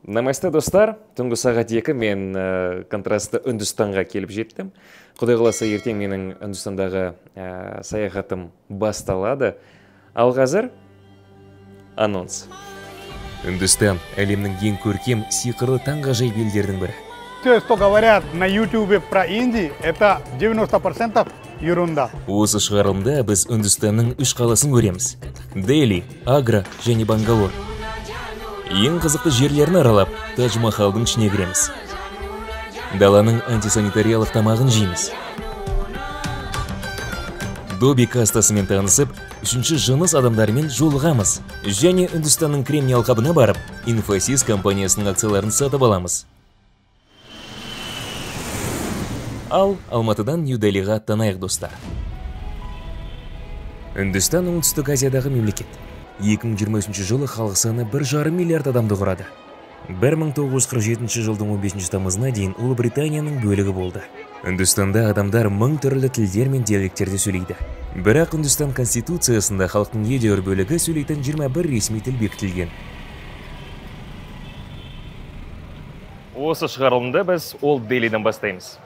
Намасте достар, түнгі сағат 2 мен контрасты Үндістанға келіп жеттім. Құдай қаласа ертең менің Үндістандағы саяхатым басталады. Ал қазір анонс. Үндістан әлемнің ең көркем, сиқырлы таңғажайып елдердің бірі. Все, что говорят на YouTube про Индию, это 90% ерунда. Осы шығарылымда біз Үндістанның 3 қаласын көреміз. Дели, Агра және Бангалор. Ең қызықты жерлерін аралап, Тадж-Махалдың ішіне кіреміз. Даланың антисанитариялық тамағын жейміз. Доби кастасымен танысып, үшінші жыныс адамдарымен жолығамыз. Және Үндістанның Кремний алқабына барып, Инфосис компаниясының акцияларын сатып аламыз. Ал Алматыдан Нью-Делиға аттанайық достар. Үндістан оңтүстік Азиядағы мемлекет. 2023 жылы халық саны 1,5 миллиард адамды құрады. 1947 жылдың 15 тамызына дейін Ұлыбританияның бөлігі болды. Үндістанда адамдар 1000 түрлі тілдер мен диалекттерде сөйлейді. Бірақ Үндістан конституциясында халықтың едәуір бөлігі сөйлейтін 21 ресми тіл бекітілген. Осы шығарылымда біз Олд Делиден бастаймыз.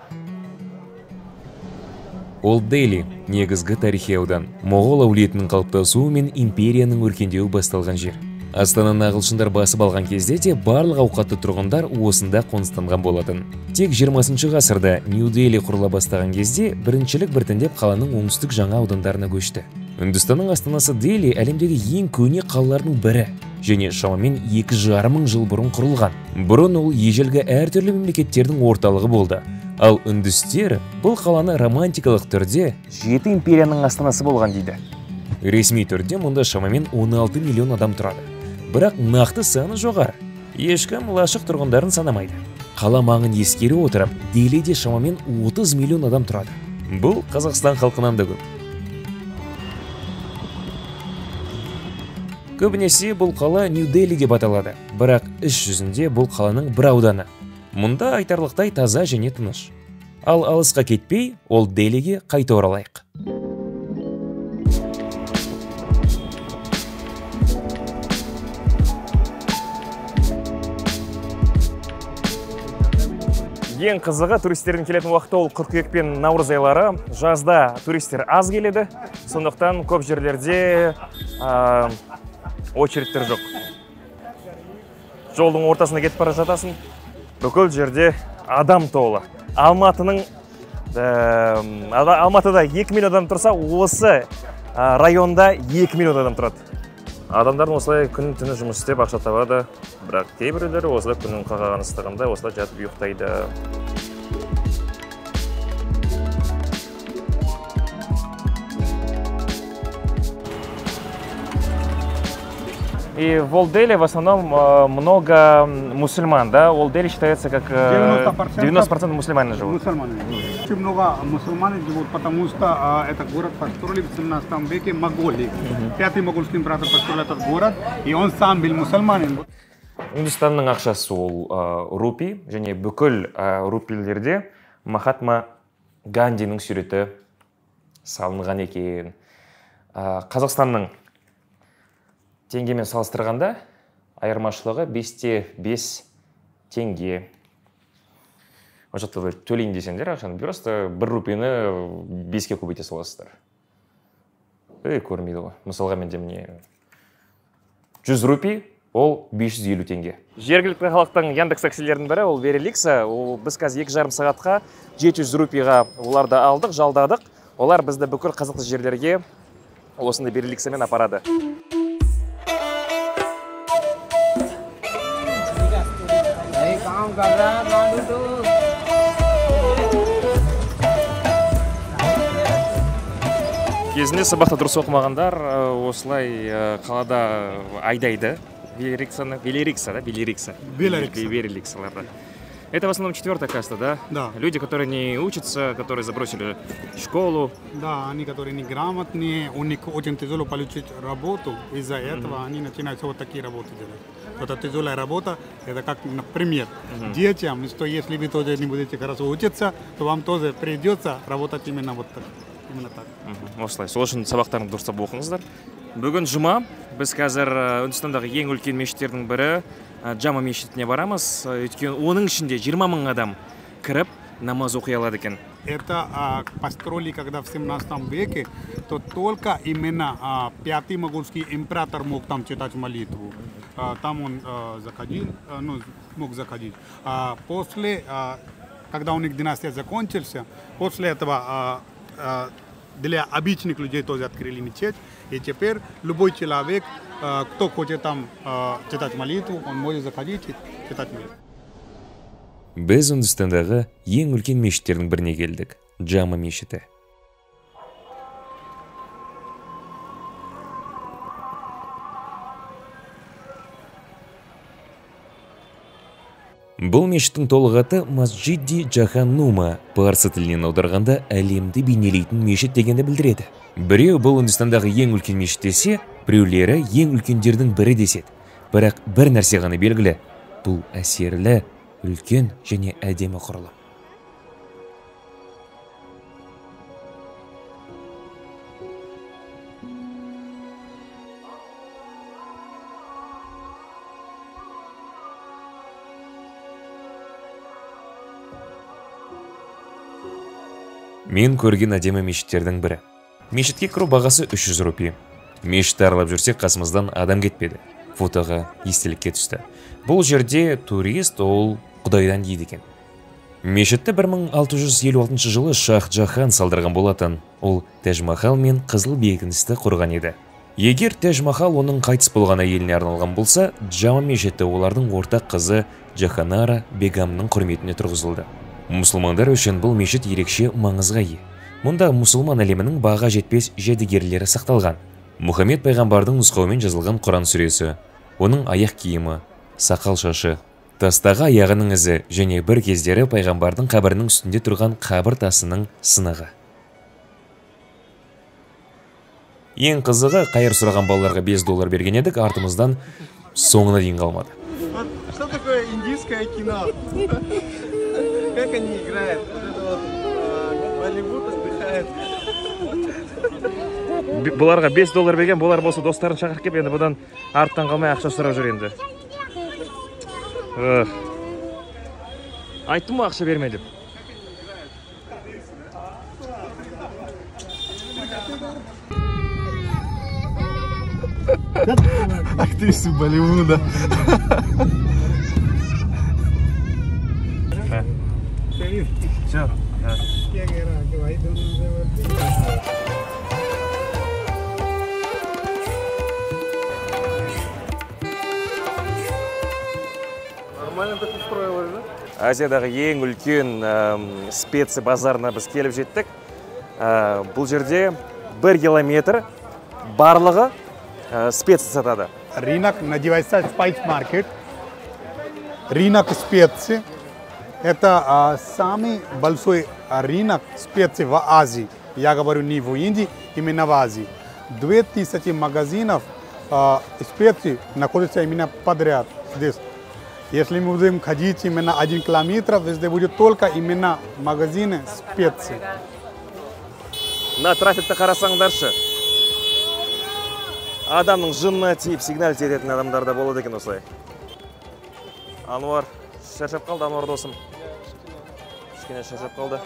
Олд Дели негізгі тарихи аудан. Моғол әулетінің қалыптасуы мен империяның өркендеуі басталған жер. Астананы ағылшындар басып алған кезде де барлық ауқатты тұрғындар осында қоныстанған болатын. Тек 20 ғасырда Нью-Дели құрыла бастаған кезде біріншілік біртіндеп қаланың оңтүстік жаңа аудандарына көшті. Үндістанның астанасы Дели әлемдегі ең көне қалалардың бірі және шамамен 2,5 мың жыл бұрын құрылған. Бұрын ол ежелгі әртүрлі мемлекеттердің орталығы болды. Ал үндістер бұл қаланы романтикалық түрде 7 империяның астанасы болған дейді. Ресми түрде мұнда шамамен 16 миллион адам тұрады. Бірақ нақты саны жоғары. Ешкім лашық тұрғындарын санамайды. Қала маңын ескере отырып, Делиде шамамен 30 миллион адам тұрады. Бұл Қазақстан халқынан да көп. Көбінесе бұл қала Нью-Дели деп аталады. Бірақ іс жүзінде бұл қаланың бір ауданы. Мұнда айтарлықтай таза және тыныш. Ал алысқа кетпей, Олд Делиге қайта оралайық. Ең қызығы туристердің келетін уақыты ол қыркүйек пен наурыз айлары. Жазда туристер аз келеді, сондықтан көп жерлерде очередтер жоқ. Жолдың ортасына кетіп бара жатасың, бүкіл жерде адам толы. Алматыда 2 миллион адам тұрса, осы районда 2 миллион адам тұрады. Адамдардың осылай күн-түні жұмыс істеп ақша табады, бірақ кейбіреулері осылай күннің қағаған ыстығында осылай жатып ұйықтайды. И в Олд Дели в основном много мусульман, да? Олд Дели считается как 90% мусульмане живут. Мусульмане. Очень много мусульман живут, потому что это город построили в 17 веке Монголии. Пятый монгольский император построил этот город, и он сам был мусульманин. Үндістанның ақшасы ол рупи, және бүкіл рупилерде Махатма Гандиның суреті салынған екен. Қазақстанның теңгемен салыстырғанда айырмашылығы 5-5 теңге. Өшітті төлейін десеңдер, ақшаны просто 1 рупияны 5-ке көбейте саласыздар. Көрмейді ғой. Мысалға менде міне 100 рупий, ол 550 теңге. Жергілікті халықтың Яндекс таксилердің бірі, ол Вереликса. Біз қазір 2,5 сағатқа 700 рупийға оларды алдық, жалдадық. Олар бізді бүкіл қызықты жерлерге осындай Вереликсамен апарады. Кезінде сабақта дұрыс оқымағандар осылай қалада айдайды. Велерикса. Это в основном 4-я каста, да? Да. Люди, которые не учатся, которые забросили школу. Да, они, которые неграмотные, у них очень тяжело получить работу. Из-за этого они начинают вот такие работы делать. Вот эта тяжелая работа, это как, например, детям, что если вы тоже не будете хорошо учиться, то вам тоже придется работать именно вот так. Именно так. Осылай, сол үшін сабақтарыңды дұрыстап оқыңыздар. Бүгін жұма, біз қазір Үндістандағы ең үлкен мешіттердің бірі Джама мешітіне барамыз, өйткені оның ішінде 20 мың адам кіріп намаз оқи алады екен. Это построили, когда в 17 веке, то только именно пятый могольский император мог там читать молитву. Там он заходил, мог заходить. После, когда у них династия закончился, после этого для обычных людей тоже открыли мечеть. И теперь любой человек, кто хочет там читать молитву, он может заходить и читать молитву. Біз Үндістандағы ең үлкен мешіттердің біріне келдік, Джама мешіті. Бұл мешіттің толық аты Масджиди Джаханнума, парсы тілінен аударғанда әлемді бейнелейтін мешіт дегенді білдіреді. Біреу бұл Үндістандағы ең үлкен мешіт десе, біреулері ең үлкендердің бірі деседі. Бірақ бір нәрсе ғана белгілі, бұл әсерлі, үлкен және әдемі құрылым. Мен көрген әдемі мешіттердің бірі. Мешітке кіру бағасы 300 рупий. Мешітті аралап жүрсек, қасымыздан адам кетпеді. Фотоға естелікке түсті. Бұл жерде турист ол құдайдан дейді екен. Мешітті 1656 жылы Шах Джахан салдырған болатын. Ол Тәж-Махал мен қызыл бекіністі құрған еді. Егер Тәж-Махал оның қайтыс болған әйеліне арналған болса, Джама мешіті олардың ортақ қызы Джаханара бегамның құрметіне тұрғызылды. Мұсылмандар үшін бұл мешіт ерекше маңызға ие. Мұнда мұсылман әлемінің баға жетпес жәдігерлері сақталған. Мұхаммед пайғамбардың нұсқауымен жазылған Құран сүресі, оның аяқ киімі, сақал шашы, тастағы аяғының ізі және бір кездері пайғамбардың қабірінің үстінде тұрған қабір тасының сынығы. Ең қызығы, қайыр сұраған балаларға $5 берген едік, артымыздан соңына дейін қалмады. Что такое индийское кино? Как они играют? Болливуд отдыхает. Бұларға $5 берген, бұлар болса достарын шақырып кеп, енді бұдан арттан қалмай ақша сұрап жүр енді. Айттым ғой ақша берме деп. Актрисы Болливуда. Все. Нормально так устроилось, да? Азиядағы ең үлкен специя базарына біз келіп жеттік. Бұл жерде 1 километр барлығы специя сатады. Рынок называется Spice Market. Рынок специй. Это самый большой рынок специй в Азии. Я говорю не в Индии, именно в Азии. 2000 магазинов специй находятся именно подряд здесь. Если мы будем ходить именно 1 километр, везде будет только именно магазины специй. На трафикті қарасаңдаршы. Адамның жынына тиіп сигнал теретін адамдар да болады екен осылай. Ануар, шаршап қалды, Ануар досым. Кішкене шаршап қалды.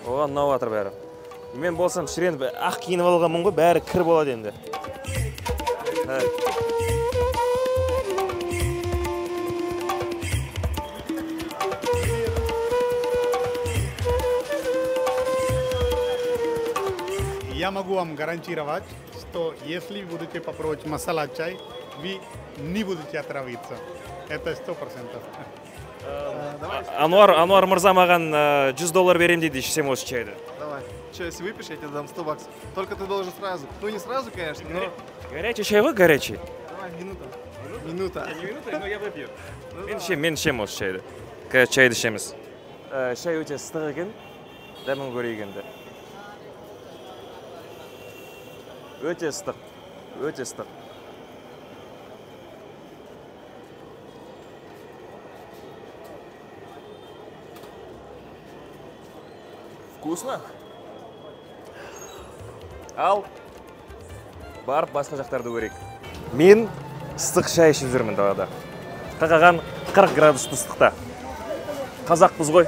Оған ұнап жатыр бәрі. Мен болсам шіреніп ақ киініп алғанмын ғой, бәрі кір болады енді. Я могу вам гарантировать, что если вы будете попробовать масала чай, вы не будете отравиться. Это 100%. Ануар мырза маған $100 берем дейді, ішсем осы чайды. Давай. Че, если выпьешь, я тебе дам $100. Только ты должен сразу. Ну, не сразу, конечно, но... Горячий чай ғой, горячий? Давай, минута. Минута. Не минута, но я выпью. Мен ішем осы чайды. Чайды ішеміз. Шай өте ыстық екен, дәмін көрейік енді. Өте ыстық, өте ыстық. Вкусно? Ал, барып басқа жақтарды көрейік. Мен ыстық шай ішіп жүрмін далада. қақаған 40 градус ыстықта. Қазақпыз ғой.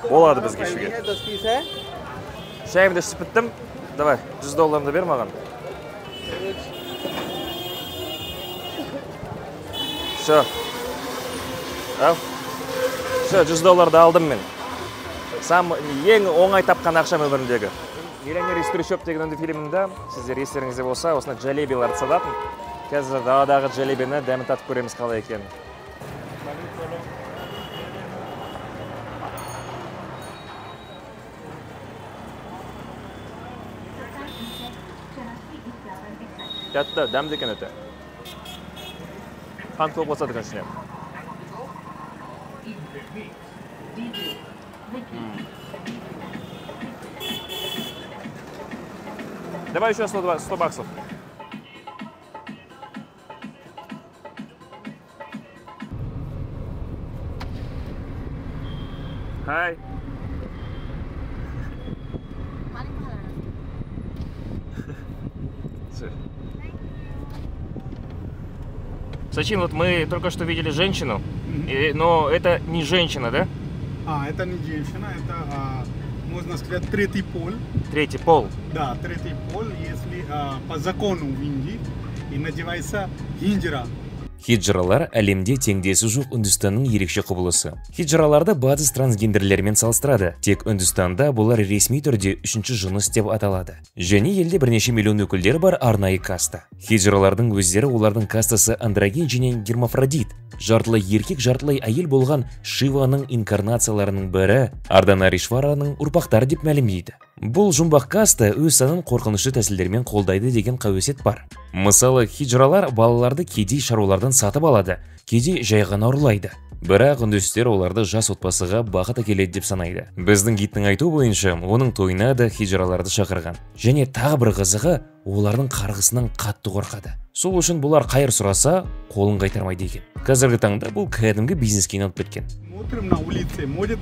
Болады бізге ішуге. Шайымды ішіп біттім. Давай, $100 бер маған. Все. Ал. Все, $100 алдым мен. Сам ең оңай тапқан ақшам өмірімдегі. Миллионер из трущоб деген үнді фильмінде, сіздер естеріңізде болса, осына джалебиларды сататын. Қазір даладағы джалебені дәмін татып көреміз қалай екенін. Тәтті, дәмді екен өте. Қант көп қосады екен ішіне. Давай еще 100 баксов. Хай. Сачин, вот мы только что видели женщину, но это не женщина, да? Это не женщина, это, можно сказать, третий пол. Третий пол? Да, третий пол, если по закону в Индии, и называется хиджра. Хиджралар әлемде теңдесі жоқ Үндістанның ерекше құбылысы. Хиджраларды батыс трансгендерлермен салыстырады. Тек Үндістанда бұлар ресми түрде үшінші жыныс деп аталады. Және елде бірнеше миллион өкілдері бар арнайы каста. Хиджралардың өздері олардың кастасы андроген және гермафродит, жартылай еркек, жартылай әйел болған Шиваның инкарнацияларының бірі Ардhanarishвараның ұрпақтары деп мәлімдейді. Бұл жұмбақ каста өз санын қорқынышты тәсілдермен қолдайды деген қауесет бар. Мысалы, хиджралар балаларды кедей шаруалардан сатып алады, кейде жай ғана ұрлайды. Бірақ үндістер оларды жас отбасыға бақыт әкеледі деп санайды. Біздің гидтің айтуы бойынша, оның тойына да хиджраларды шақырған. Және тағы бір қызығы, олардың қарғысынан қатты қорқады. Сол үшін бұлар қайыр сұраса, қолын қайтармайды екен. Қазіргі таңда бұл кәдімгі бизнеске айналып кеткен. Смотрим на улице, может,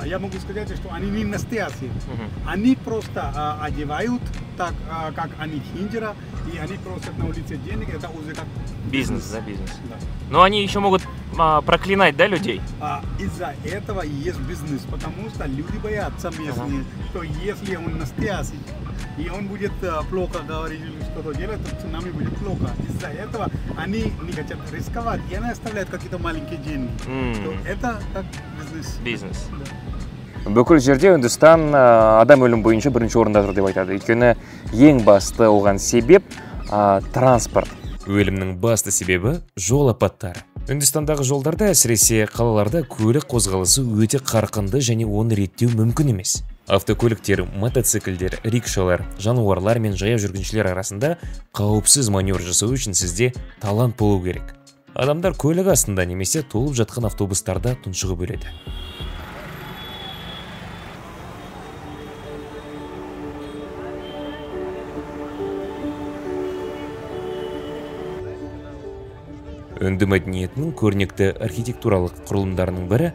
я могу сказать, что они не настоящие. Они просто одевают так, как они хиджра, и они просят на улице денег, это уже как Бизнес, да, бизнес. Да. Но они еще могут проклинать, да, людей? Из-за этого и есть бизнес, потому что люди боятся местные, что если он настоящий, и он будет плохо говорить или что-то делать, то цунами будет плохо. Из-за этого они не хотят рисковать, и они оставляют какие-то маленькие деньги. Это как бизнес. Бизнес. Бүкіл жерде Үндістан адам өлім бойынша бірінші орында тұр деп айтады. Өйткені ең басты оған себеп транспорт. Өлімнің басты себебі жол апаттары. Үндістандағы жолдарда, әсіресе қалаларда көлік қозғалысы өте қарқынды және оны реттеу мүмкін емес. Автокөліктер, мотоциклдер, рикшалар, жануарлар мен жаяу жүргіншілер арасында қауіпсіз маневр жасау үшін сізде талант болу керек. Адамдар көлік астында немесе толып жатқан автобустарда тұншығып өледі. Үнді мәдениетінің көрнекті архитектуралық құрылымдарының бірі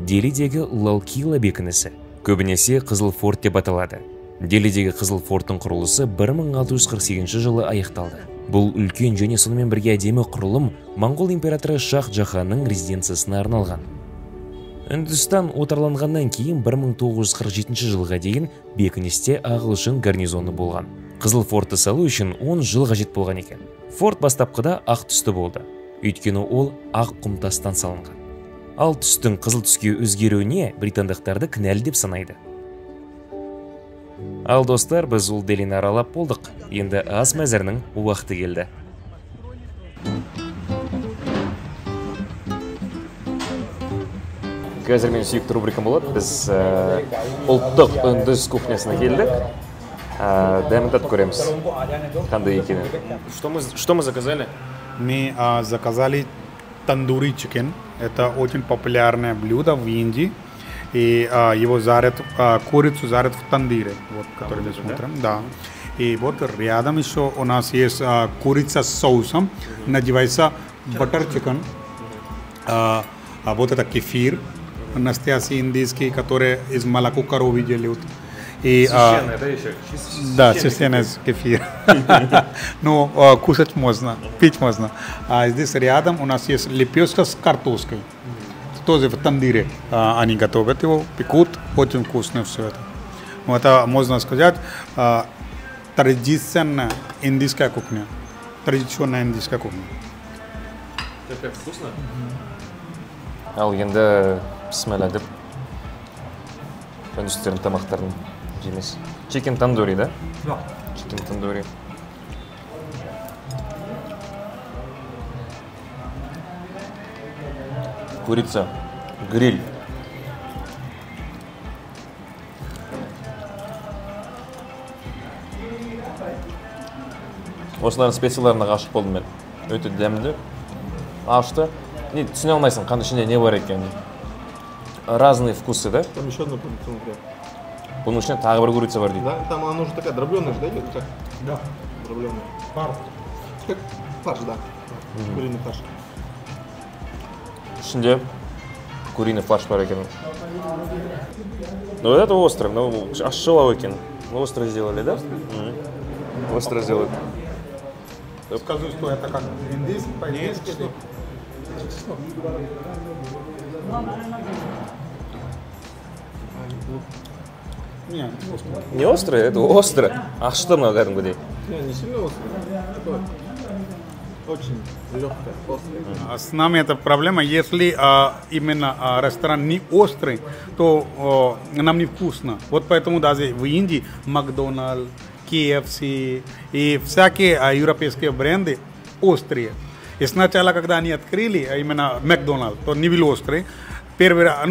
Делидегі Лал Кила бекінісі. Көбінесе Қызыл форт деп аталады. Делидегі Қызыл форттың құрылысы 1648 жылы аяқталды. Бұл үлкен және сонымен бірге әдемі құрылым Моңғол императоры Шах Джаханның резиденциясына арналған. Үндістан отарланғаннан кейін 1947 жылға дейін бекіністе ағылшын гарнизоны болған. Қызыл фортты салу үшін 10 жыл қажет болған екен. Форт бастапқыда ақ түсті болды. Өйткені ол ақ құмтастан салынған. Ал түстің қызыл түске өзгеруіне британдықтарды кінәлі деп санайды. Ал достар, біз ол Делині аралап болдық. Енді ас мәзірінің уақыты келді. Қазір мен сүйікті рубрикам болады. Біз ұлттық үндіс кухнясына келдік. Дәмін татып көреміз. Қандай екенін. Что мы заказали? Мы заказали тандури чикен. Это очень популярное блюдо в Индии. И его жарят, курицу жарят в тандире, вот, который мы смотрим. Да. И вот рядом еще у нас есть курица с соусом. Называется баттер чикен. Вот это кефир, настоящий индийский, который из молока коровы делают. И, Священное, да, еще? да, священный кефир. Ну, кушать можно, пить можно. А здесь рядом у нас есть лепешка с картошкой. Тоже в тандыре они готовят его, пекут, очень вкусно все это. Ну, это, можно сказать, традиционная индийская кухня. Традиционная индийская кухня. Это как вкусно? Ал енді бісміллә деп үндістердің тамақтарын жемес. Чикен тандури, да? Да. Чикен тандури. Курица, гриль. Осылардың специяларына ғашық болдым мен. Өте дәмді, ашты. Не, түсіне алмайсың, қандай ішінде не бар екенін. Разные вкусы, да? Там еще одна курица внутри. Бұның ішінде тағы бір курица бар дейді. Да, там она уже такая дробленая же, да, идет? Как? Да. Дробленая. Фарш. Как фарш, да. Куриный фарш. Ішінде куриный фарш бар екен. Ну, это острый, ну, ащылау екен. Остро сделали, да? Остро сделали. Скажу, что это как индийский, по-индийски. Нет, Не острый, это остро. А что мы говорим, где? Не сильно острый. Такое. Очень легкое, острое. с нами эта проблема. Если именно ресторан не острый, то нам не вкусно. Вот поэтому даже в Индии Макдональдс, KFC и всякие европейские бренды острые. И сначала, когда они открыли именно Макдональдс, то не были острые. Первый раз,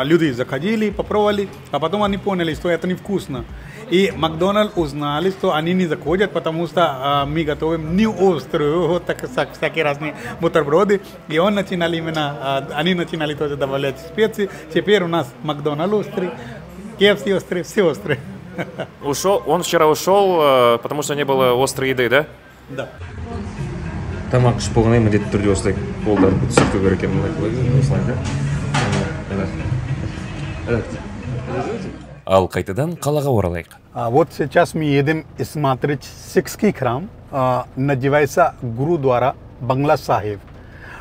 люди заходили, попробовали, а потом они поняли, что это невкусно. И Макдональдс узнали, что они не заходят, потому что мы готовим не острую, вот так, всякие разные бутерброды. И они начинали тоже добавлять специи. Теперь у нас Макдональдс острый, KFC острый, все острые. Он вчера ушел, потому что не было острой еды, да? Да. Тамақ ішіп болғаннан кейін міндетті түрде осылай қолдарын сүрту керек екенін осылай, да? Ал қайтадан қалаға оралайық. Вот сейчас мы едем смотреть сикхский храм, называется Гурудвара Бангла Сахиб.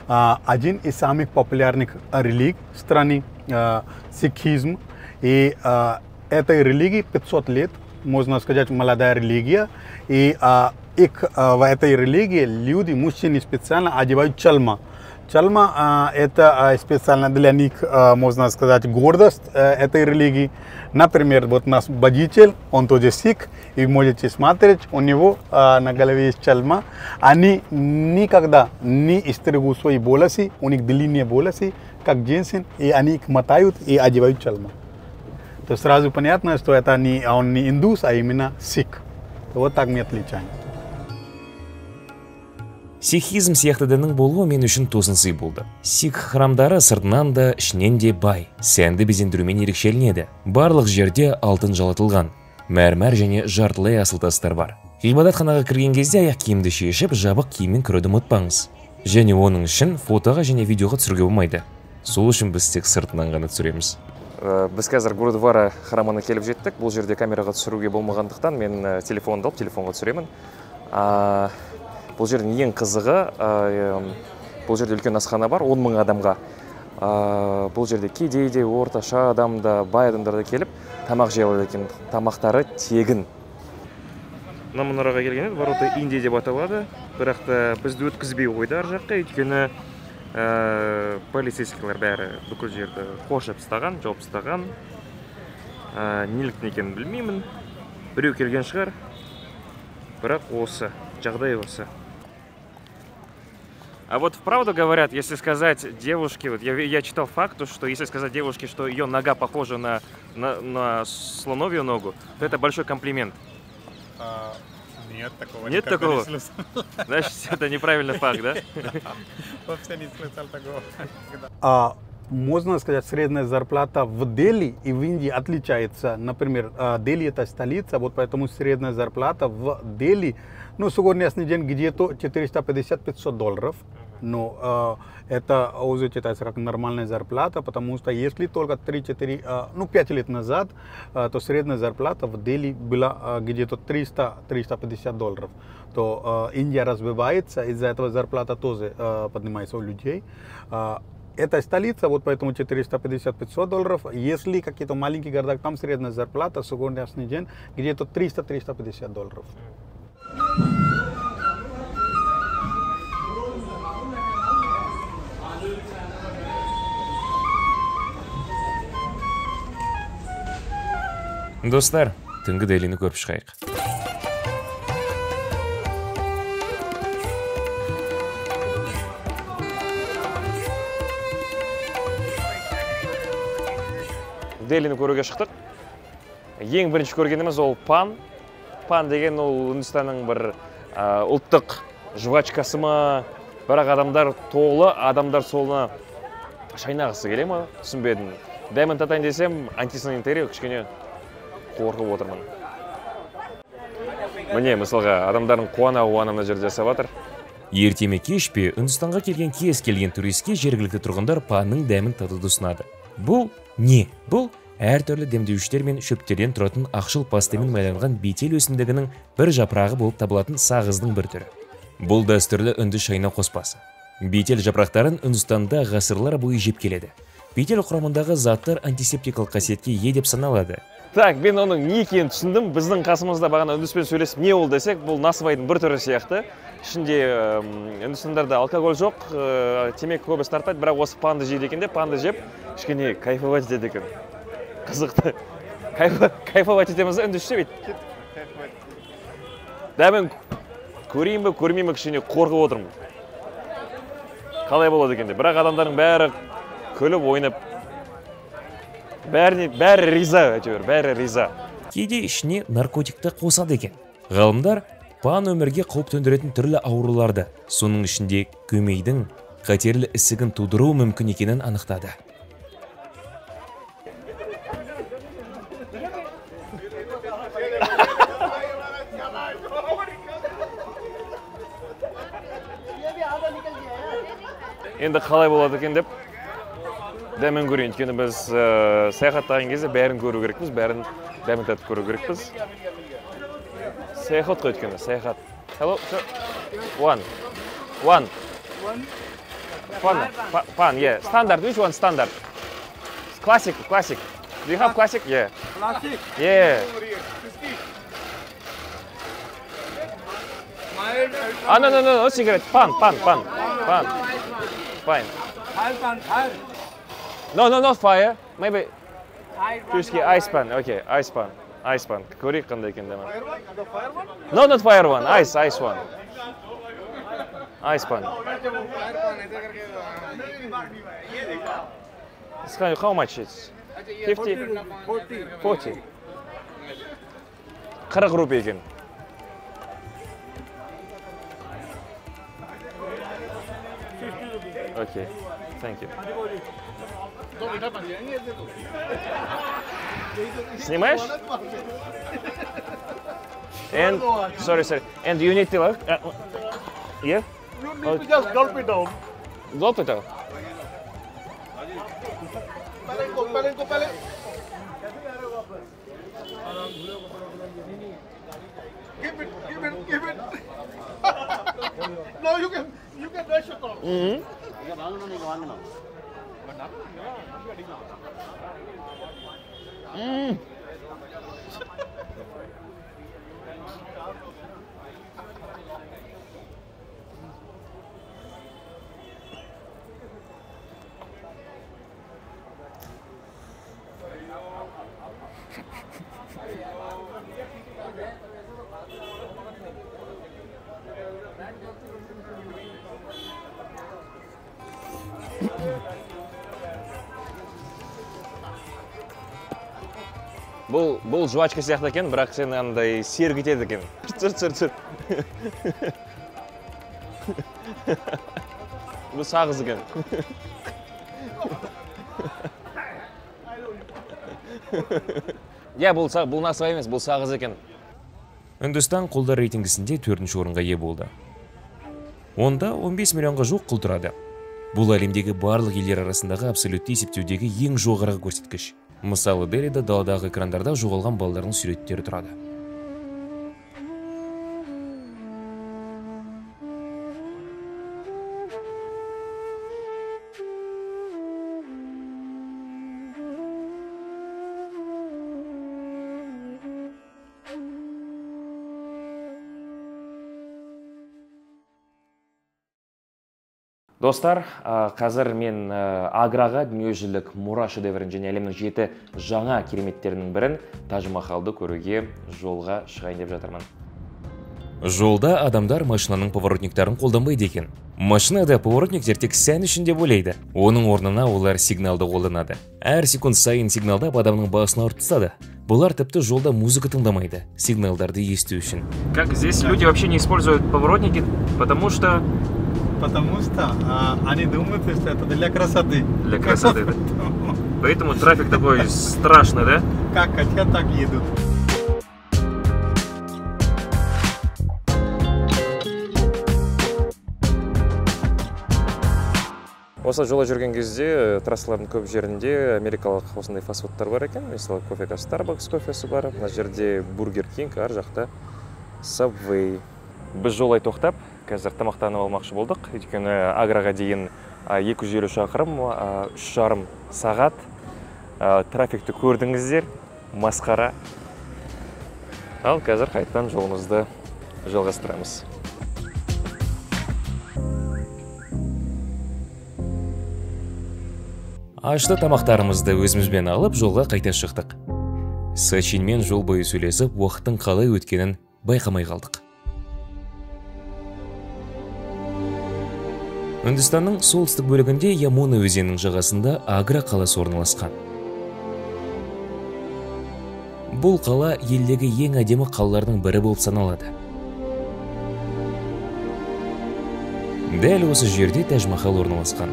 Один из самых популярных религий в стране, сикхизм. И этой религии 500 лет, можно сказать, молодая религия. И в этой религии люди, мужчины специально одевают чалма. Чалма это специально для них, можно сказать, гордость этой религии. Например, вот наш водитель, он тоже сикх, и можете смотреть, у него на голове есть чалма. Они никогда не стригут свои волосы, у них длинные волосы, как джинсы, и они их мотают и одевают чалма. То сразу понятно, что это он не индус, а именно сикх. Вот так мы отличаем. Сикхизм сияқты діннің болуы мен үшін тосынсый болды. Сикх храмдары сыртынан да, ішінен де бай, сәнді безендірумен ерекшеленеді. Барлық жерде алтын жалатылған, мәрмәр және жартылай асыл тастар бар. Ғибадатханаға кірген кезде аяқ киімді шешіп, жабық киіммен кіруді ұмытпаңыз. Және оның үшін фотоға және видеоға түсіруге болмайды. Сол үшін біз тек сыртынан ғана түсіреміз. Біз қазір Гурудвара храмына келіп жеттік. Бұл жерде камераға түсіруге болмағандықтан мен телефонды алып, телефонға түсіремін. Бұл жердің ең қызығы, бұл жерде үлкен асхана бар, 10 000 адамға. Бұл жерде кедей де, орташа адам да, бай адамдар да келіп, тамақ жей алады екен. Тамақтары тегін. Мына мұнараға келгенде, ворота Индия деп аталады, бірақ та бізді өткізбей қойды ар жаққа, өйткені полицейскийлер бәрі бүкіл жерді қоршап тастаған, жауып тастаған. Неліктен екенін білмеймін. Біреу келген шығар, бірақ осы, жағдай осы. А вот вправду говорят, если сказать девушке, вот я читал факт, что если сказать девушке, что ее нога похожа на слоновью ногу, то это большой комплимент. Нет такого. Нет такого? Значит, это неправильный факт, да? Вообще не слышал такого. Можно сказать, средняя зарплата в Дели и в Индии отличается. Например, Дели это столица, вот поэтому средняя зарплата в Дели, сегодняшний день где-то $450-500. но это уже считается как нормальная зарплата, потому что если только 5 лет назад, то средняя зарплата в Дели была где-то $300-350, то Индия развивается, из-за этого зарплата тоже поднимается у людей. Это столица, вот поэтому $450-500. Если какие-то маленькие города, там средняя зарплата сегодняшний день где-то $300-350. Достар, түнгі Делині көріп шығайық. Делині көруге шықтық. Ең бірінші көргеніміз ол пан. Пан деген ол Үндістанның бір ұлттық жвачкасы ма, бірақ адамдар толы, адамдар солына шайнағысы келе ма, түсінбедім. Дәмін татайын десем, антисанитария кішкене қорқып отырмын. Міне, мысалға, адамдардың қуана мына жерде жасап жатыр. Ертеме кеш пе, Үндістанға келген кез келген туристке жергілікті тұрғындар панның дәмін татуды ұсынады. Бұл не? Бұл әртүрлі демдеуіштер мен шөптерден тұратын ақшыл пастамен майланған бетел өсімдігінің бір жапырағы болып табылатын сағыздың бір түрі. Бұл дәстүрлі үнді шайнау қоспасы. Бетел жапырақтарын Үндістанда ғасырлар бойы жеп келеді. Бетел құрамындағы заттар антисептикалық қасиетке ие деп саналады. Так, мен оның не екенін түсіндім. Біздің қасымызда бағана үндіспен сөйлесіп, не ол десек, бұл насыбайдың бір түрі сияқты. Ішінде Үндістандарда алкоголь жоқ, темекі көбісі тартпайды, бірақ осы панды жейді екен де, панды жеп, кішкене кайфовать етеді екен. Қызықты. Кайфовать етеміз де үндісше бейді. Дәмін көрейін бе, көрмейін бе, кішкене қорқып отырмын. Қалай болады екен де, бірақ адамдардың бәрі күліп, ойнап, бәрі риза, әйтеуір, бәрі риза. Кейде ішіне наркотикті қосады екен. Ғалымдар пан өмірге қауіп төндіретін түрлі ауруларды, соның ішінде көмейдің қатерлі ісігін тудыруы мүмкін екенін анықтады. Енді қалай болады екен деп дәмін көрейін. Өйткені біз саяхаттаған кезде бәрін көру керекпіз, бәрін дәмін татып көру керекпіз. Саяхат қой өйткені, саяхат. Hello, sir. One. Pan, yeah. Standard, which one standard? Classic. Do you have classic? Yeah. Classic? Yeah. No, cigarette. Pan. Fine. No, not fire. Maybe whiskey, ice pan. Okay, ice pan. Көрейік қандай екен демен. No, not fire one. Ice one. Ice pan. How much is? 50? 40. 40 рупий екен. Okay, thank you. Снимаешь? And sorry. And you need to look. Yeah. You need to just gulp it down. Gulp it out. Pele. Give it. No, you can dash it off. Бұл жвачка сияқты екен, бірақ сен андай сергітеді екен. Түр. Бұл сағыз екен. Бұл насыбай емес, бұл сағыз екен. Үндістан қолдар рейтингісінде 4-ші орынға ие болды. Онда 15 миллионға жуық құл тұрады. Бұл әлемдегі барлық елдер арасындағы абсолютті есептеудегі ең жоғары көрсеткіш. Мысалы, Делиде даладағы экрандарда жоғалған балалардың суреттері тұрады. Достар, қазір мен Аграға дүниежүзілік мұра шедеврін және әлемнің 7 жаңа кереметтерінің бірін Тадж-Махалды көруге жолға шығайын деп жатырмын. Жолда адамдар машинаның поворотниктарын қолданбайды екен. Машинада поворотниктер тек сән үшін деп ойлайды. Оның орнына олар сигналды қолданады. Әр секунд сайын сигналдап адамның басын ауыртысады. Бұлар тіпті жолда музыка тыңдамайды, сигналдарды есту үшін. Как здесь люди вообще не используют поворотники, потому что они думают, что это для красоты. Для красоты, да? Поэтому трафик такой страшный, да? Как хотят, так едут. Осы жолда жүрген кезде трассалардың көп жерінде америкалық осындай фастфудтар бар екен. Мысалы, кофеға Starbucks кофесі бар. Мына жерде Burger King, ар жақта Subway. Біз жолай тоқтап, қазір тамақтанып алмақшы болдық. Өйткені Аграға дейін 250 шақырым, 3,5 сағат трафикті көрдіңіздер, масқара. Ал қазір қайттан жолымызды жалғастырамыз. Ашты тамақтарымызды өзімізбен алып, жолға қайта шықтық. Сачинмен жол бойы сөйлесіп, уақыттың қалай өткенін байқамай қалдық. Үндістанның солтүстік бөлігінде Ямуна өзенінің жағасында Агра қаласы орналасқан. Бұл қала елдегі ең әдемі қалалардың бірі болып саналады. Дәл осы жерде Тадж-Махал орналасқан.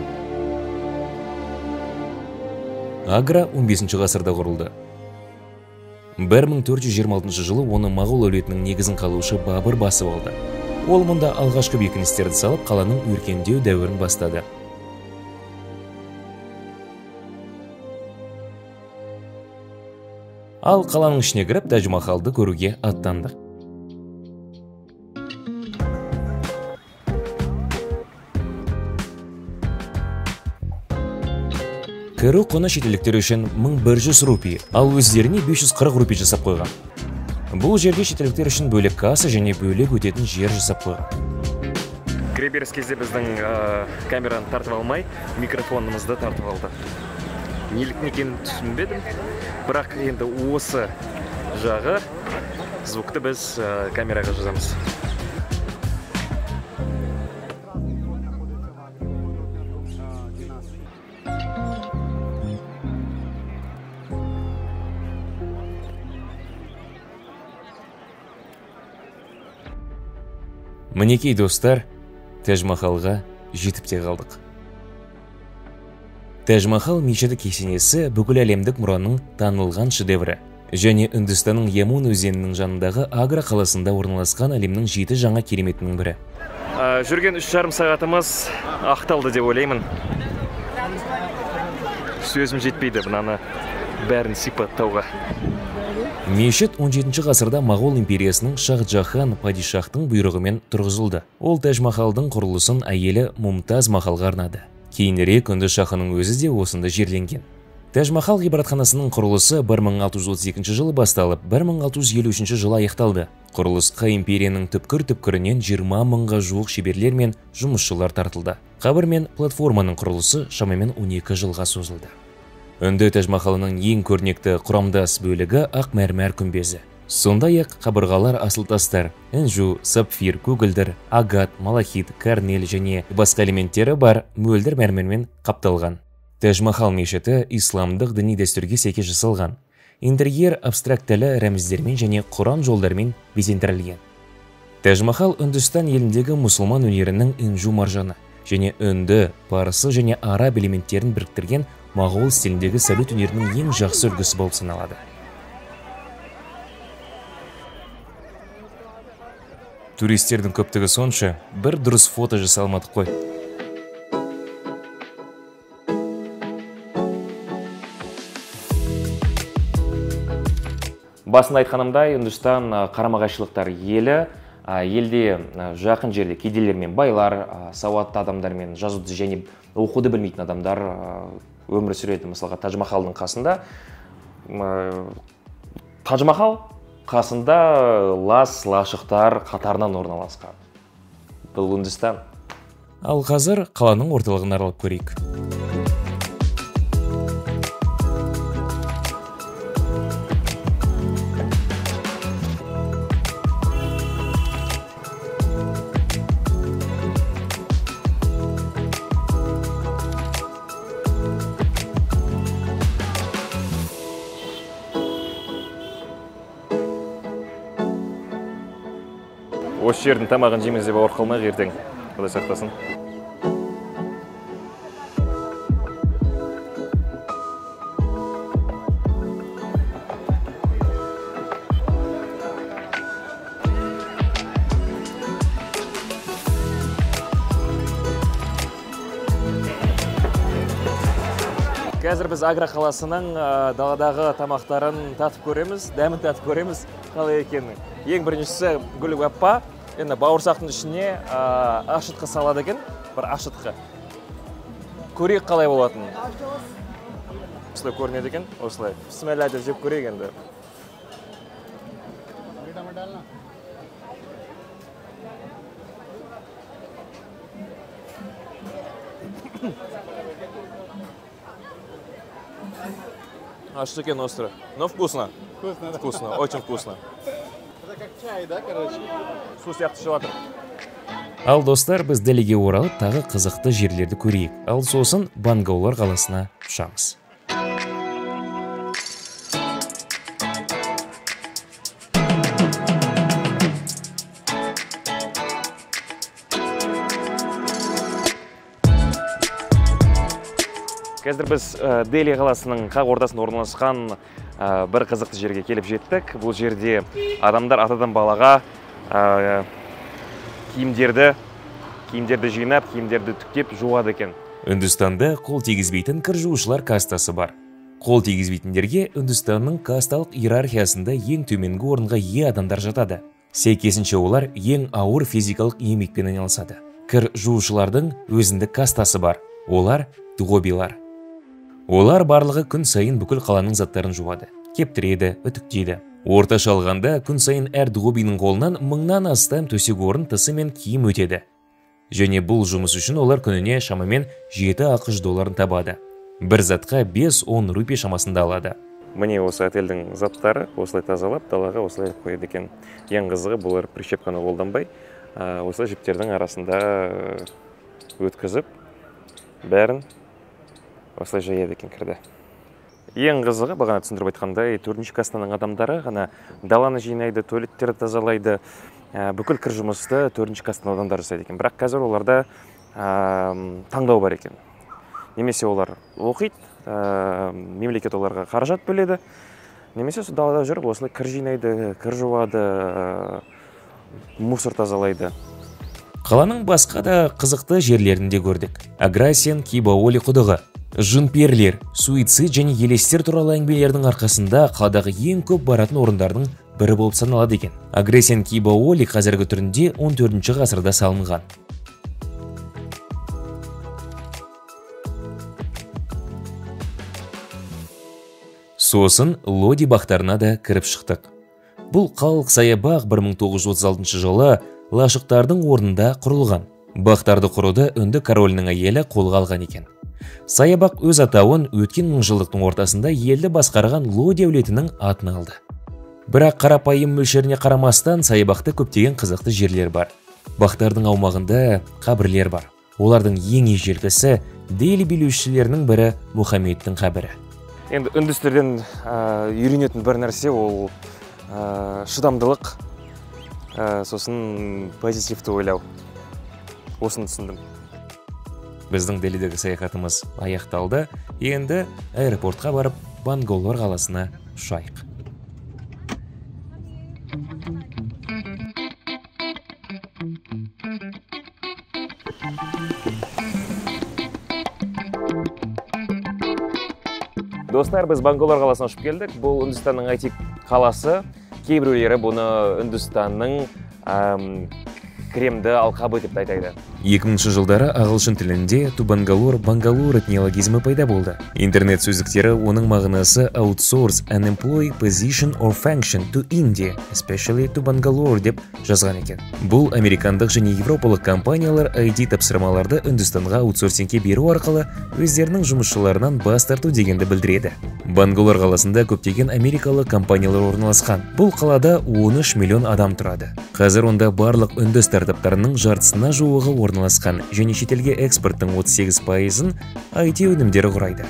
Агра 15 ғасырда құрылды. 1426 жылы оны Моғол әулетінің негізін қалаушы Бабыр басып алды. Ол мұнда алғашқы бекіністерді салып, қаланың өркендеу дәуірін бастады. Ал қаланың ішіне кіріп, Тадж-Махалды көруге аттандық. Кіру құны шетелдіктер үшін 1100 рупий, ал өздеріне 540 рупий жасап қойған. Бұл жерде шетелдіктер үшін бөлек касса және бөлек өтетін жер жасап қойған. Кіре беріс кезде біздің камераны тартып алмай, микрофонымызды тартып алды. Неліктен екенін түсінбедім, бірақ енді осы жағы звукты біз камераға жазамыз. Мінекей достар, Тадж-Махалға жетіп те қалдық. Тадж-Махал мешіті кесенесі бүкіл әлемдік мұраның танылған шедеврі және Үндістанның Ямун өзенінің жанындағы Агра қаласында орналасқан әлемнің 7 жаңа кереметінің бірі. Жүрген 3,5 сағатымыз ақталды деп ойлаймын. Сөзім жетпейді бұнаны бәрін сипаттауға. Мешіт 17 ғасырда Моғол империясының Шах-Джахан падишахтың бұйрығымен тұрғызылды. Ол Тадж-Махалдың құрылысын әйелі Мумтаз Махалға арнады. Кейінірек Үнді шахының өзі де осында жерленген. Тадж-Махал ғибадатханасының құрылысы 1632 жылы басталып, 1653 жылы аяқталды. Құрылысқа империяның түпкір-түпкірінен 20 мыңға жуық шеберлер мен жұмысшылар тартылды. Қабір мен платформаның құрылысы шамамен 12 жылға созылды. Үнді Тадж-Махалының ең көрнекті құрамдас бөлігі ақ мәрмәр күмбезі. Сондай-ақ қабырғалар асыл тастар, інжу, сапфир, көгілдір, агат, малахит, карнел және басқа элементтері бар мөлдір мәрмәрмен қапталған. Тадж-Махал мешіті исламдық діни дәстүрге сәйкес жасалған. Интерьер абстрактілі рәміздермен және Құран жолдармен безендірілген. Тадж-Махал Үндістан еліндегі мұсылман өнерінің інжу маржаны және үнді, парсы және араб элементтерін біріктірген Моғол стиліндегі сәулет өнерінің ең жақсы үлгісі болып саналады. туристердің көптігі сонша бір дұрыс фото жасалмадық қой. Басында айтқанымдай, Үндістан қарама-қайшылықтар елі, елде жақын жерде кедейлер мен байлар, сауатты адамдар мен жазуды және оқуды білмейтін адамдар өмір сүреді. Мысалға, Тадж-Махалдың қасында, Тадж-Махал қасында лас-лашықтар қатарынан орналасқан. Бұл Үндістан. Ал қазір қаланың орталығын аралап көрейік. Осы жердің тамағын жейміз деп ауырып қалмайық ертең. Құдай сақтасын. Қазір біз Агра қаласының даладағы тамақтарын татып көреміз, дәмін татып көреміз, қалай екенін. Ең біріншісі гүл баппа. Енді бауырсақтың ішіне ашытқы салады екен, бір ашытқы. Көрейік қалай болатын. Осылай көрінеді екен, осылай. Бісміллә деп жеп көрейік енді. Ашытқы екен острый. Но вкусно. Вкусно, да? Вкусно, очень вкусно. Это как чай, да, короче? Су сияқты ішіп жатыр. Ал достар, біз Делиге оралып, тағы қызықты жерлерді көрейік. Ал сосын Бангаулар қаласына ұшамыз. Қазір біз Дели қаласының қақ ортасында орналасқан бір қызықты жерге келіп жеттік. Бұл жерде адамдар атадан балаға киімдерді жинап, киімдерді түктеп жуады екен. Үндістанда қол тигізбейтін кір жуушылар кастасы бар. Қол тигізбейтіндерге Үндістанның касталық иерархиясында ең төменгі орынға ие адамдар жатады. Сәйкесінше олар ең ауыр физикалық еңбекпен айналысады. Кір жуушылардың өзіндік кастасы бар. Олар дғобилар. Олар барлығы күн сайын бүкіл қаланың заттарын жуады, кептіреді, үтіктейді. Орташа алғанда күн сайын әр дғобиның қолынан 1000-нан астам төсек орын, тысы мен киім өтеді. Және бұл жұмыс үшін олар күніне шамамен $7 табады. Бір затқа 5-10 рупия шамасында алады. Міне осы отельдің заттары осылай тазалап, далаға осылай қойды екен. Ең қызығы, бұлар прищепканы қолданбай, осылай жіптердің арасында өткізіп, бәрін осылай жаяды екен кірді. Ең қызығы, бағана түсіндіріп айтқандай, 4-ші кастаның адамдары ғана даланы жинайды, туалеттерді тазалайды, бүкіл кір жұмысты 4-ші кастаның адамдары жасайды екен. Бірақ қазір оларда таңдау бар екен. Немесе олар оқиды, мемлекет оларға қаражат бөледі, немесе далада жүріп осылай кір жинайды, кір жуады, мусор тазалайды. Қаланың басқа да қызықты жерлерінде көрдік. Аграсен Кибаоли құдығы, жын-перілер, суицид және елестер туралы әңгімелердің арқасында қаладағы ең көп баратын орындардың бірі болып саналады екен. Аграсен Кибаоли қазіргі түрінде 14-ші ғасырда салынған. Сосын Лоди бақтарына да кіріп шықтық. Бұл қалалық саябақ 1936 жылы лашықтардың орнында құрылған. Бақтарды құруды үнді королінің әйелі қолға алған екен. Саябақ өз атауын өткен мыңжылдықтың ортасында елді басқарған Лоди әулетінің атын алды. Бірақ қарапайым мөлшеріне қарамастан саябақта көптеген қызықты жерлер бар. Бақтардың аумағында қабірлер бар. Олардың ең ежелгісі Дели билеушілерінің бірі Мұхаммедтің қабірі. Енді үндістерден үйренетін бір нәрсе ол шыдамдылық, сосын позитивті ойлау. Осыны түсіндім. Біздің Делидегі саяхатымыз аяқталды. Енді аэропортқа барып Бангаулар қаласына ұшайық. Достар, біз Бангалор қаласына ұшып келдік. Бұл Үндістанның IT қаласы. Кейбіреулері бұны Үндістанның кремді алқабы деп айтады. 2000 жылдары ағылшын тілінде to Bangalore этнеологизмі пайда болды. Интернет сөздіктері оның мағынасы outsource an employee position or function to India, especially to Bangalore деп жазған екен. Бұл американдық және европалық компаниялар IT тапсырмаларды Үндістанға аутсорсингке беру арқылы өздерінің жұмысшыларынан бас тарту дегенді білдіреді. Бангалор қаласында көптеген америкалық компаниялар орналасқан. Бұл қалада 13 миллион адам тұрады. Қазір онда барлық үнді стартаптарының жартысына жуығы орналасқан және шетелге экспорттың 38%-ын IT өнімдері құрайды.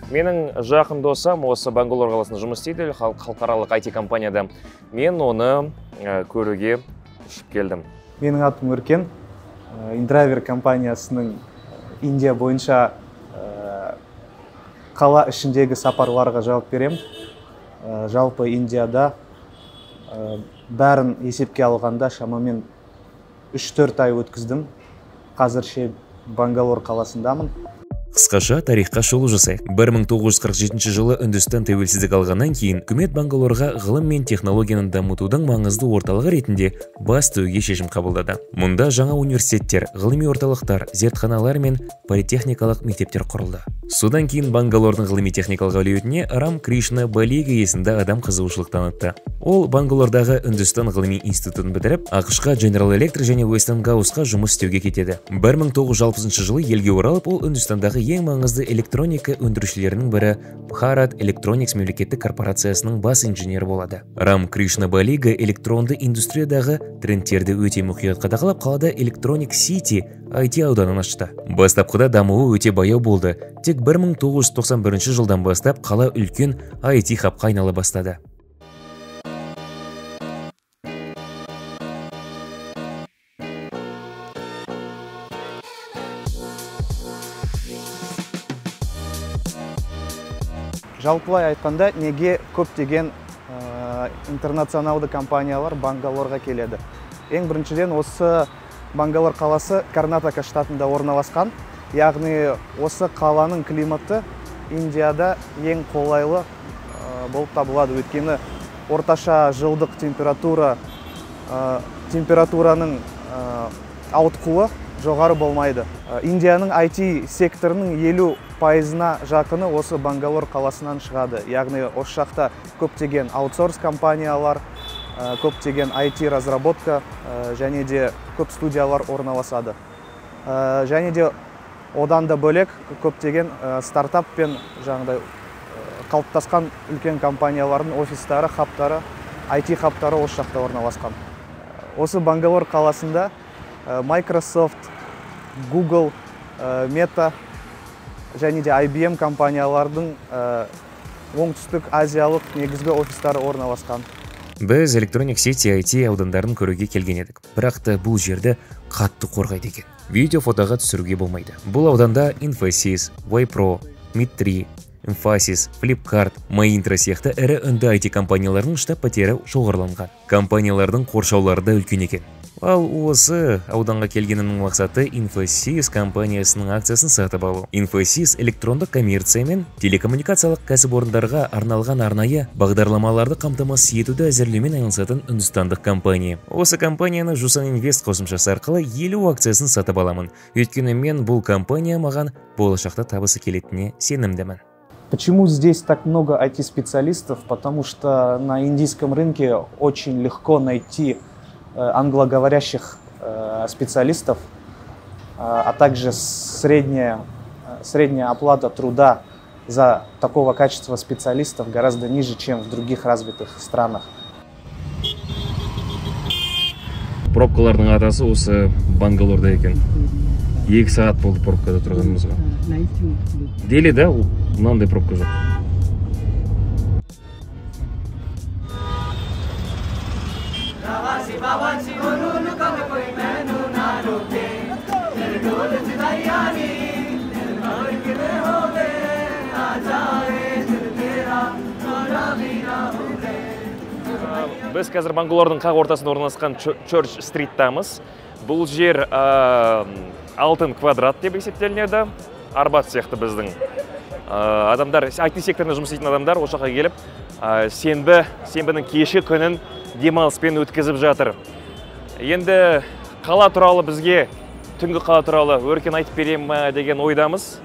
Менің жақын досым осы Бангалор қаласында жұмыс істейді, халықаралық IT компанияда. Мен оны көруге ұшып келдім. Менің атым Өркен, Indraver компаниясының Индия бойынша қала ішіндегі сапарларға жауап берем. Жалпы Индияда бәрін есепке алғанда шамамен 3-4 ай өткіздім. Қазір Бангалор қаласындамын. Қысқаша тарихқа шолу жасайық. 1947 жылы Үндістан тәуелсіздік алғаннан кейін үкімет Бангалорға ғылым мен технологияны дамытудың маңызды орталығы ретінде бас тігуге шешім қабылдады. Мұнда жаңа университеттер, ғылыми орталықтар, зертханалар мен политехникалық мектептер құрылды. Содан кейін Бангалордың ғылыми-техникалық әлеуетіне Рам Кришна Балига есімді адам қызығушылық танытты. Ол Бангалордағы Үндістан ғылыми институтын бітіріп, ақш-қа General Electric және Westinghouse-қа жұмыс істеуге кетеді. 1960 жылы елге оралып, ол Үндістандағы ең маңызды электроника өндірушілерінің бірі Bharat Electronics мемлекеттік корпорациясының бас инженері болады. Рам Кришна Балига электронды индустриядағы трендтерді өте мұқият қадағалап, қалада Electronic City IT ауданын ашты. Бастапқыда дамуы өте баяу болды. Тек 1991 жылдан бастап қала үлкен IT хабқа айнала бастады. Жалпылай айтқанда, неге көптеген интернационалды компаниялар Бангалорға келеді. Ең біріншіден осы Бангалор қаласы Карнатака штатында орналасқан. Яғни осы қаланың климаты Индияда ең қолайлы болып табылады. Өйткені орташа жылдық температураның ауытқуы жоғары болмайды. Индияның IT секторының 50%-на жақыны осы Бангалор қаласынан шығады. Яғни осы жақта көптеген аутсорс компаниялар, көптеген IT разработка және де көп студиялар орналасады. Және де одан да бөлек көптеген стартап пен жаңағыдай қалыптасқан үлкен компаниялардың офистары, хабтары, IT хабтары осы жақта орналасқан. Осы Бангалор қаласында Microsoft, Google, Meta және де IBM компаниялардың оңтүстік азиялық негізгі офистары орналасқан. Біз Electronic City IT аудандарын көруге келген едік. Бірақ та бұл жерді қатты қорғайды екен. Видео фотоға түсіруге болмайды. Бұл ауданда Infosys, Wipro, Mid3, Infosys, Flipkart, Mahindra сияқты ірі үнді IT компанияларының штаб-пәтері шоғырланған. Компаниялардың қоршаулары да үлкен екен. Ал осы ауданға келгенінің мақсаты Infosys компаниясының акциясын сатып алу. Infosys электрондық коммерция мен телекоммуникациялық кәсіпорындарға арналған арнайы бағдарламаларды қамтамасыз етуді әзірлеумен айналысатын үндістандық компания. Осы компанияны Жусан Инвест қосымшасы арқылы 50 акциясын сатып аламын. Өйткені мен бұл компания маған болашақта табысы келетініне сенімдімін. Почему здесь так много IT-специалистов? Потому что на индийском рынке очень легко найти англоговорящих специалистов, а также средняя оплата труда за такого качества специалистов гораздо ниже, чем в других развитых странах. Пробкалардың атасы осы Бангалорда екен. 2 сағат болды пробкада тұрғанымызға. Делида мынандай пробка жоқ. Біз қазір Бангалордың қақ ортасында орналасқан Church Street-тамыз. Бұл жер алтын квадрат деп есептелінеді. Арбат сияқты біздің адамдар, IT секторында жұмыс істейтін адамдар осы жаққа келіп, сенбінің кешкі күнін демалыспен өткізіп жатыр. Енді қала туралы бізге, түнгі қала туралы Өркен айтып берем ма деген ойдамыз.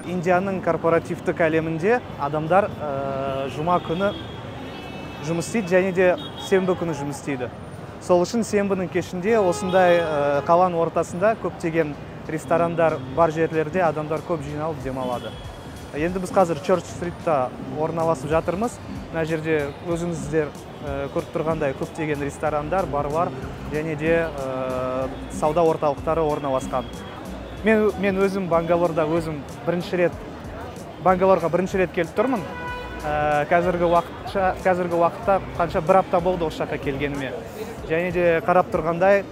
Индияның корпоративтік әлемінде адамдар жұма күні жұмыс істейді, және де сенбі күні жұмыс істейді. Сол үшін сенбінің кешінде осындай қаланың ортасында көптеген ресторандар бар жерлерде адамдар көп жиналып демалады. Енді біз қазір Чорч-стритта орналасып жатырмыз. Мына жерде өзіңіздер көріп тұрғандай көптеген ресторандар, барлар және де сауда орталықтары орналасқан. Мен өзім Бангалорда Бангалорға бірінші рет келіп тұрмын. Қазіргі уақытта қанша бір апта болды осы жаққа келгеніме. Және де қарап тұрғандай,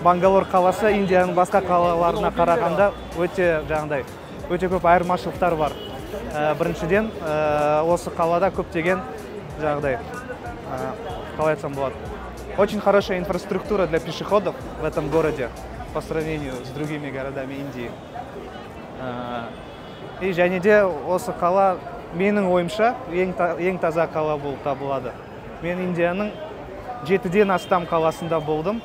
Бангалор қаласы Индияның басқа қалаларына қарағанда өте көп айырмашылықтар бар. Біріншіден, осы қалада көптеген қалай айтсам болады. Очень хорошая инфраструктура для пешеходов в этом городе по сравнению с другими городами Индии. И және де осы қала менің ойымша ең таза қала болып табылады. Мен Индияның 7-ден астам қаласында болдым.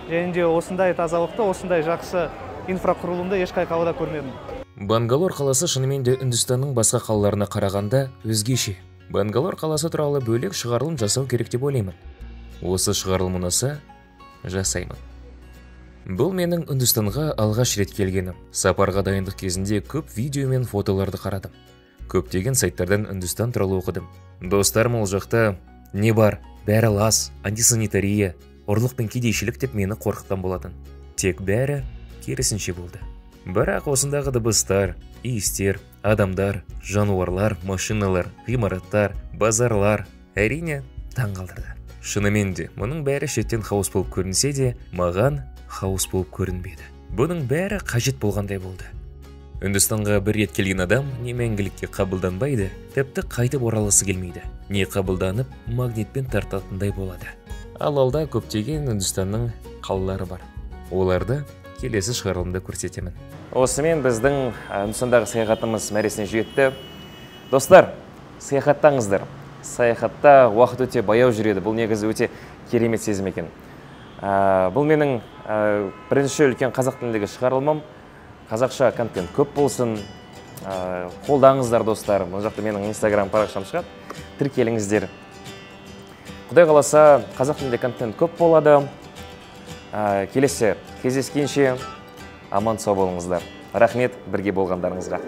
Және де осындай тазалықты, осындай жақсы инфрақұрылымды ешқай қалада көрмедім. Бангалор қаласы шынымен де Үндістанның басқа қалаларына қарағанда өзгеше. Бангалор қаласы туралы бөлек шығарылым жасау керек деп ойлаймын. Осы шығарылым ұнаса, жасаймын. Бұл менің Үндістанға алғаш рет келгенім. Сапарға дайындық кезінде көп видео мен фотоларды қарадым. Көптеген сайттардан Үндістан туралы оқыдым. Достарым ол жақта не бар, бәрі лас, антисанитария, ұрлық пен кедейшілік деп мені қорқытқан болатын. Тек бәрі керісінше болды. Бірақ осындағы дыбыстар, иістер, адамдар, жануарлар, машиналар, ғимараттар, базарлар әрине таң қалдырды. Шынымен де, мұның бәрі шеттен хаос болып көрінсе де, маған хаос болып көрінбеді. Бұның бәрі қажет болғандай болды. Үндістанға бір рет келген адам не мәңгілікке қабылданбайды, тіпті қайтып оралғысы келмейді. Не қабылданып, магнитпен тартатындай болады. Ал алда көптеген Үндістанның қалалары бар. Оларды келесі шығарылымда көрсетемін. Осымен біздің Үндістандағы саяхатымыз мәресіне жетті. Достар, саяхаттаңыздар. Саяхатта уақыт өте баяу жүреді. Бұл негізі өте керемет сезім екен. Бұл менің бірінші үлкен қазақ тіліндегі шығарылымым. Қазақша контент көп болсын. Қолдаңыздар, достар. Бұл жақта менің Instagram парақшам шығады. Тіркеліңіздер. Құдай қаласа, қазақ тілінде контент көп болады. Келесі кездескенше аман сау болыңыздар. Рахмет бірге болғандарыңызға.